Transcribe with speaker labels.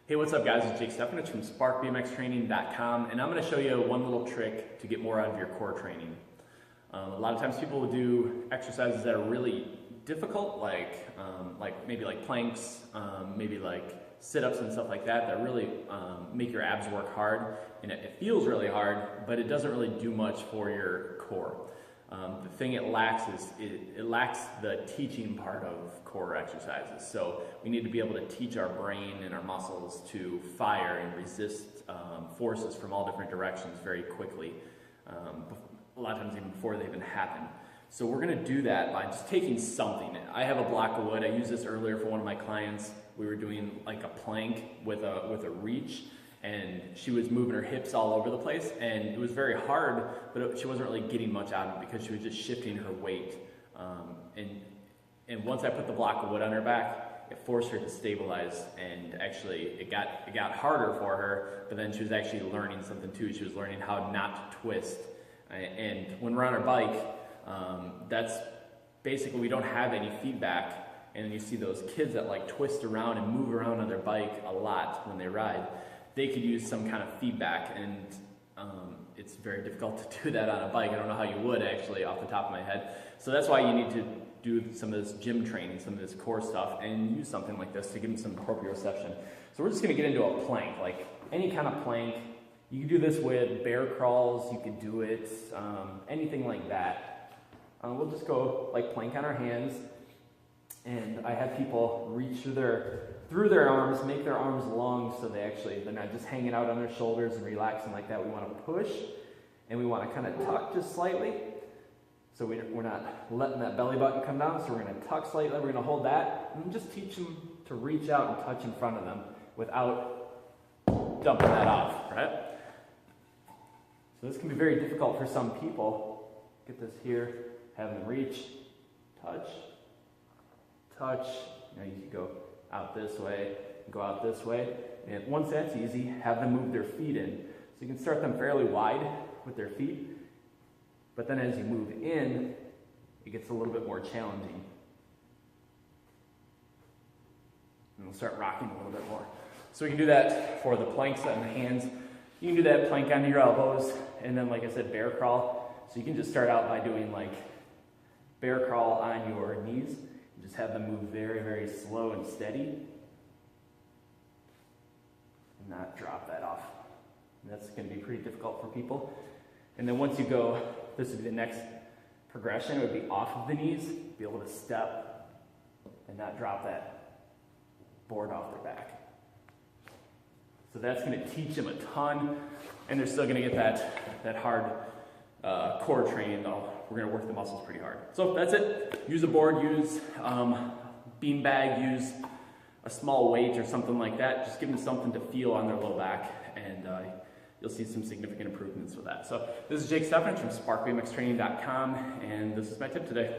Speaker 1: Hey, what's up guys? It's Jake Stefanich from SparkBMXTraining.com, and I'm going to show you one little trick to get more out of your core training. A lot of times people will do exercises that are really difficult, like maybe like planks, maybe like sit-ups and stuff like that, that really make your abs work hard, and it feels really hard, but it doesn't really do much for your core. The thing it lacks is it lacks the teaching part of core exercises. So we need to be able to teach our brain and our muscles to fire and resist forces from all different directions very quickly, a lot of times even before they even happen. So we're going to do that by just taking something. I have a block of wood. I used this earlier for one of my clients. We were doing like a plank with a reach, and she was moving her hips all over the place, and it was very hard, but she wasn't really getting much out of it because she was just shifting her weight. And once I put the block of wood on her back, it forced her to stabilize, and actually it got harder for her, but then she was actually learning something too. She was learning how not to twist. And when we're on our bike, that's basically, we don't have any feedback, and you see those kids that like twist around and move around on their bike a lot when they ride. They could use some kind of feedback, and it's very difficult to do that on a bike. I don't know how you would actually off the top of my head. So that's why you need to do some of this gym training, some of this core stuff, and use something like this to give them some proprioception. So we're just going to get into a plank, like any kind of plank. You can do this with bear crawls, you could do it, anything like that. We'll just go like plank on our hands, and I have people reach through their arms, make their arms long so they're not just hanging out on their shoulders and relaxing like that. We want to push, and we want to kind of tuck just slightly. So we're not letting that belly button come down, so we're going to tuck slightly. We're going to hold that, and just teach them to reach out and touch in front of them without dumping that off, right? So this can be very difficult for some people. Get this here, have them reach, touch, touch. You can go out this way, go out this way. And once that's easy, have them move their feet in. So you can start them fairly wide with their feet, but then as you move in, it gets a little bit more challenging. And we'll start rocking a little bit more. So we can do that for the planks on the hands. You can do that plank onto your elbows, and then like I said, bear crawl. So you can just start out by doing like bear crawl on your knees. Just have them move very, very slow and steady, and not drop that off. And that's going to be pretty difficult for people. And then once you go, this would be the next progression. It would be off of the knees, be able to step and not drop that board off their back. So that's going to teach them a ton, and they're still going to get that hard core training, though. We're going to work the muscles pretty hard. So that's it. Use a board, use bean bag, use a small weight or something like that. Just give them something to feel on their low back, and you'll see some significant improvements with that. So this is Jake Stefanich from SparkBMXTraining.com, and this is my tip today.